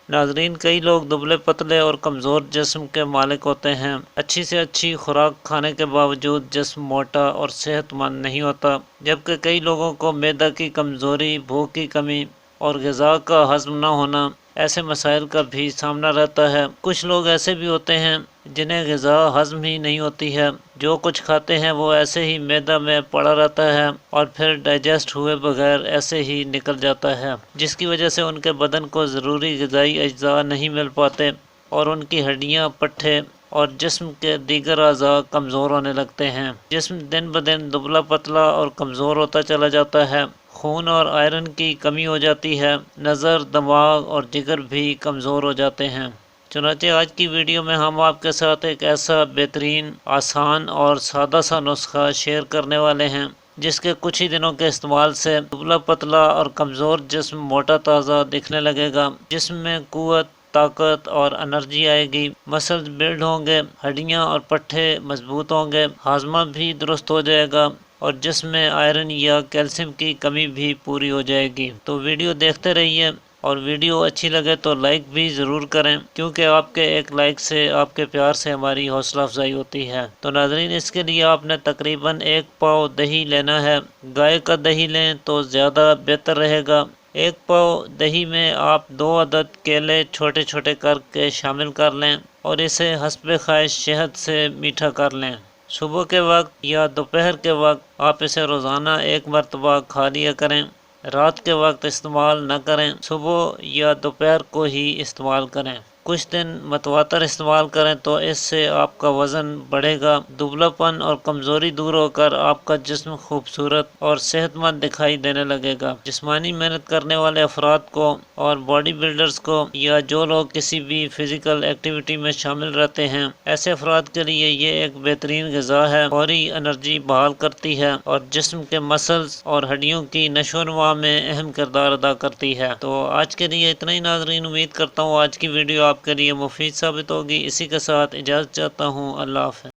ناظرین، کئی لوگ دبلے پتلے اور کمزور جسم کے مالک ہوتے ہیں۔ اچھی سے اچھی خوراک کھانے کے باوجود جسم موٹا اور صحت مند نہیں ہوتا، جبکہ کئی لوگوں کو معدہ کی کمزوری، بھوک کی کمی اور غذا کا ہضم نہ ہونا ایسے مسائل کا بھی سامنا رہتا ہے۔ کچھ لوگ ایسے بھی ہوتے ہیں جنہیں غذا ہضم ہی نہیں ہوتی ہے، جو کچھ کھاتے ہیں وہ ایسے ہی معدہ میں پڑا رہتا ہے اور پھر ڈائجسٹ ہوئے بغیر ایسے ہی نکل جاتا ہے، جس کی وجہ سے ان کے بدن کو ضروری غذائی اجزاء نہیں مل پاتے اور ان کی ہڈیاں، پٹھے اور جسم کے دیگر اعضاء کمزور ہونے لگتے ہیں۔ جسم دن بدن دبلا پتلا اور کمزور ہوتا چلا جاتا ہے، خون اور آئرن کی کمی ہو جاتی ہے، نظر، دماغ اور جگر بھی کمزور ہو جاتے ہیں۔ چنانچہ آج کی ویڈیو میں ہم آپ کے ساتھ ایک ایسا بہترین، آسان اور سادہ سا نسخہ شیئر کرنے والے ہیں جس کے کچھ ہی دنوں کے استعمال سے دبلا پتلا اور کمزور جسم موٹا تازہ دکھنے لگے گا۔ جسم میں قوت، طاقت اور انرجی آئے گی، مسلز بلڈ ہوں گے، ہڈیاں اور پٹھے مضبوط ہوں گے، ہاضمہ بھی درست ہو جائے گا اور جسم میں آئرن یا کیلشیم کی کمی بھی پوری ہو جائے گی۔ تو ویڈیو دیکھتے رہیے، اور ویڈیو اچھی لگے تو لائک بھی ضرور کریں، کیونکہ آپ کے ایک لائک سے، آپ کے پیار سے ہماری حوصلہ افزائی ہوتی ہے۔ تو ناظرین، اس کے لیے آپ نے تقریباً 1 پاؤ دہی لینا ہے۔ گائے کا دہی لیں تو زیادہ بہتر رہے گا۔ 1 پاؤ دہی میں آپ 2 عدد کیلے چھوٹے چھوٹے کر کے شامل کر لیں اور اسے حسب خواہش شہد سے میٹھا کر لیں۔ صبح کے وقت یا دوپہر کے وقت آپ اسے روزانہ 1 مرتبہ کھا لیا کریں۔ رات کے وقت استعمال نہ کریں، صبح یا دوپہر کو ہی استعمال کریں۔ کچھ دن متواتر استعمال کریں تو اس سے آپ کا وزن بڑھے گا، دبلا پن اور کمزوری دور ہو کر آپ کا جسم خوبصورت اور صحت مند دکھائی دینے لگے گا۔ جسمانی محنت کرنے والے افراد کو اور باڈی بلڈرز کو، یا جو لوگ کسی بھی فزیکل ایکٹیویٹی میں شامل رہتے ہیں، ایسے افراد کے لیے یہ ایک بہترین غذا ہے۔ فوری انرجی بحال کرتی ہے اور جسم کے مسلز اور ہڈیوں کی نشو و نما میں اہم کردار ادا کرتی ہے۔ تو آج کے لیے اتنا ہی ناظرین، امید کرتا ہوں آج کی ویڈیو آپ کے لیے مفید ثابت ہوگی۔ اسی کے ساتھ اجازت چاہتا ہوں، اللہ حافظ۔